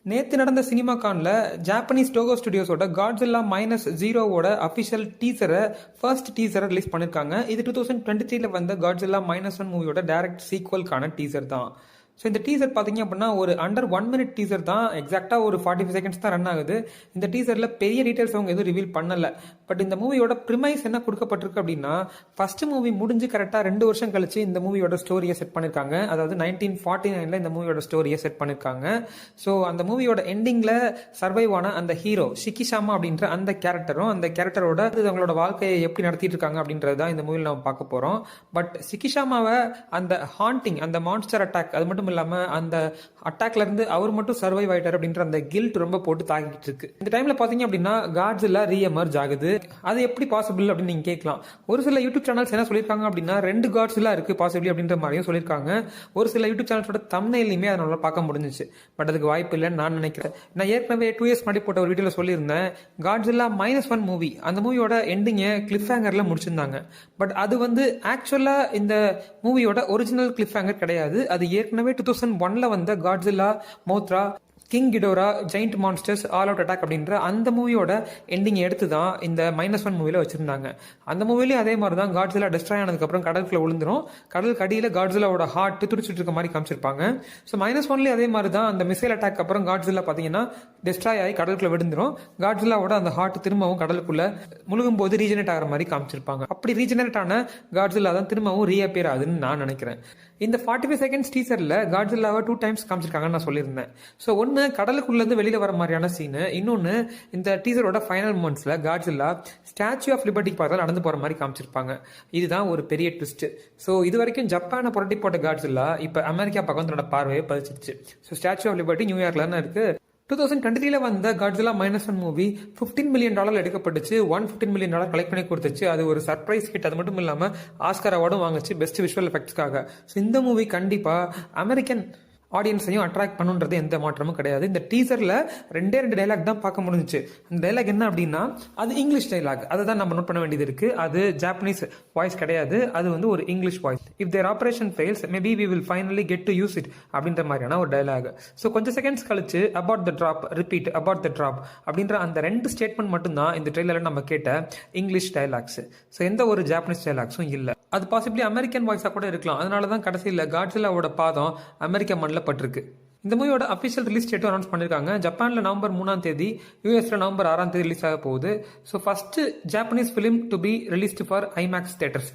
நேத்து நடந்த சினிமா கான்ல ஜாப்பனீஸ் டோகோ ஸ்டுடியோஸோட காட்ஸில்லா -0 அபிஷியல் டீசரை ஃபர்ஸ்ட் டீசரை ரிலீஸ் பண்ணிருக்காங்க. இது 2023ல வந்த காட்ஸில்லா -1 மூவியோட டைரக்ட் சீக்வல்கான டீசர் தான். ஸோ இந்த டீசர் பார்த்தீங்க அப்படின்னா ஒரு அண்டர் 1 மினிட் டீசர் தான். எக்ஸாக்டாக ஒரு 45 செகண்ட்ஸ் தான் ரன் ஆகுது. இந்த டீசரில் பெரிய டீட்டெயில்ஸ் அவங்க எதுவும் ரிவீல் பண்ணலை. பட் இந்த மூவியோட ப்ரிமைஸ் என்ன கொடுக்கப்பட்டிருக்கு அப்படின்னா, ஃபர்ஸ்ட் மூவி முடிஞ்சு கரெக்டாக 2 வருஷம் கழிச்சு இந்த மூவியோட ஸ்டோரியை செட் பண்ணியிருக்காங்க. அதாவது 1949ல் இந்த மூவியோட ஸ்டோரியை செட் பண்ணியிருக்காங்க. ஸோ அந்த மூவியோட எண்டிங்கில் சர்வைவ் ஆன அந்த ஹீரோ ஷிகிஷாமா அப்படின்ற அந்த கேரக்டரும் அந்த கேரக்டரோட அவங்களோட வாழ்க்கையை எப்படி நடத்திட்டு இருக்காங்க அப்படின்றது தான் இந்த மூவியில் நம்ம பார்க்க போகிறோம். பட் ஷிகிஷாமாவை அந்த ஹாண்டிங், அந்த மான்ஸ்டர் அட்டாக், அது மட்டும் இல்லாம அந்த அட்டாக்ல இருந்து அவர் மட்டும் சர்வைவ் ஆயிட்டார் அப்படின்ற அந்த கில்ட் ரொம்ப போட்டு தாக்கிட்டு இருக்கு. இந்த டைம்ல பாத்தீங்க அப்படின்னா காட்ஸில்லா ரீஎமர்ஜ் ஆகுது. அது எப்படி பாசிபிள் அப்படின்னு நீங்க கேட்கலாம். ஒரு சில யூடியூப் சேனல்ஸ் என்ன சொல்லியிருக்காங்க அப்படின்னா 2 காட்ஸில்லா இருக்கு பாசிபிளி அப்படின்ற மாதிரியும் சொல்லியிருக்காங்க. ஒரு சில யூடியூப் சேனல்ஸோட தம்ப்நெயிலையுமே அதனால பார்க்க முடிஞ்சிச்சு. பட் அதுக்கு வாய்ப்பு இல்லைன்னு நான் நினைக்கிறேன். நான் ஏற்கனவே 2 இயர்ஸ் முன்னாடி போட்ட ஒரு வீடியோல சொல்லியிருந்தேன், காட்ஸில்லா -1 மூவி அந்த மூவியோட எண்டிங்கை கிளிஃப் ஹேங்கர்ல முடிச்சிருந்தாங்க. பட் அது ஆக்சுவலா இந்த மூவியோட ஒரிஜினல் கிளிஃப் ஹேங்கர் கிடையாது. அது ஏற்கனவே 2001ல வந்த Godzilla Mothra King Ghidorah giant monsters all out attack அப்படின்ற அந்த மூவியோட எண்டிங் எடுத்து தான் இந்த -1 மூவில வச்சிருந்தாங்க. அந்த மூவிலையும் அதே மாதிரி தான் காட்ஸில்லா டெஸ்ட்ராய் ஆனதுக்கு அப்புறம் கடலுக்குள்ள விழுந்துரும். கடல் கடியில காட்ஸில்லாவோட ஹார்ட் துடிச்சிட்டு இருக்க மாதிரி காமிச்சிருப்பாங்க. ஸோ -1லயும் அதே மாதிரி தான் அந்த மிசைல் அட்டாக் அப்புறம் காட்ஸில்லா பாத்தீங்கன்னா டெஸ்ட்ராய் ஆகி கடலுக்குள்ள விழுந்துரும். காட்ஸில்லாவோட அந்த ஹார்ட் திரும்பவும் கடலுக்குள்ள முழுகும் போது ரீஜெனரேட் ஆகிற மாதிரி காமிச்சிருப்பாங்க. அப்படி ரீஜெனரேட் ஆன காட்ஸில்லா தான் திரும்பவும் ரீஅப்பியர் ஆகுதுன்னு நான் நினைக்கிறேன். இந்த 45 செகண்ட்ஸ் டீசர்ல காட்ஸில்லாவை 2 டைம்ஸ் காமிச்சிருக்காங்கன்னு நான் சொல்லியிருந்தேன். ஸோ ஒன்று கடலுக்குள்ள இருந்து வெளியில வர மாதிரியான சீனு, இன்னொன்று இந்த டீசரோட ஃபைனல் மொமெண்ட்ஸ்ல காட்ஸில்லா ஸ்டாச்சு ஆஃப் லிபர்ட்டிக்கு பார்த்தா நடந்து போற மாதிரி காமிச்சிருப்பாங்க. இதுதான் ஒரு பெரிய ட்விஸ்ட். ஸோ இது வரைக்கும் ஜப்பானை புரட்டி போட்ட காட்ஸில்லா இப்போ அமெரிக்கா பக்கம் தன்னோட பார்வையை பதிச்சிருச்சு. ஸோ ஸ்டாச்சு ஆஃப் லிபர்ட்டி நியூயார்க்ல தான் இருக்கு. 2023ல வந்த காட்ஸில்லா -1 மூவி $15 மில்லியன் எடுக்கப்பட்டுச்சு. $115 மில்லியன் கலெக்ட் பண்ணி கொடுத்துச்சு. அது ஒரு சர்ப்ரைஸ் ஹிட். அது மட்டும் இல்லாம ஆஸ்கர் அவார்டும் வாங்குச்சு பெஸ்ட் விஷுவல் எஃபெக்ட்ஸ்க்காக. ஸோ இந்த மூவி கண்டிப்பா அமெரிக்கன் ஆடியன்ஸையும் அட்ராக்ட் பண்ணுன்றது எந்த மாற்றமும் கிடையாது. இந்த டீசர்ல 2 டைலாக் தான் பார்க்க முடிஞ்சிச்சு. அந்த டைலாக் என்ன அப்படின்னா அது இங்கிலீஷ் டைலாக். அதை தான் நம்ம நோட் பண்ண வேண்டியது இருக்கு. அது ஜாப்பனீஸ் வாய்ஸ் கிடையாது. அது ஒரு English voice. If there operation fails maybe we will finally get to use it அப்படின்ற மாதிரியான ஒரு டைலாக். ஸோ கொஞ்சம் செகண்ட்ஸ் கழிச்சு about the drop, repeat about the drop அப்படின்ற அந்த 2 ஸ்டேட்மெண்ட் மட்டும் தான் இந்த ட்ரெய்லர்ல நம்ம கேட்ட இங்கிலீஷ் டைலாக்ஸ். ஸோ எந்த ஒரு ஜாப்பனீஸ் டைலாக்ஸும் இல்லை. அது பாசிபிளி அமெரிக்கன் வாய்ஸா கூட இருக்கலாம். அதனால தான் கடைசியில் காட்ஸில்லாவோட பாதம் அமெரிக்க மண்ணில் பட்டிருக்கு. இந்த மூவியோட அஃபிஷியல் ரிலீஸ் டேட்டும் அனௌன்ஸ் பண்ணிருக்காங்க. ஜப்பான்ல நவம்பர் 3 யூஎஸ்ல நவம்பர் 6 ரிலீஸ் ஆக போகுது. So first Japanese film to be released for IMAX theatres.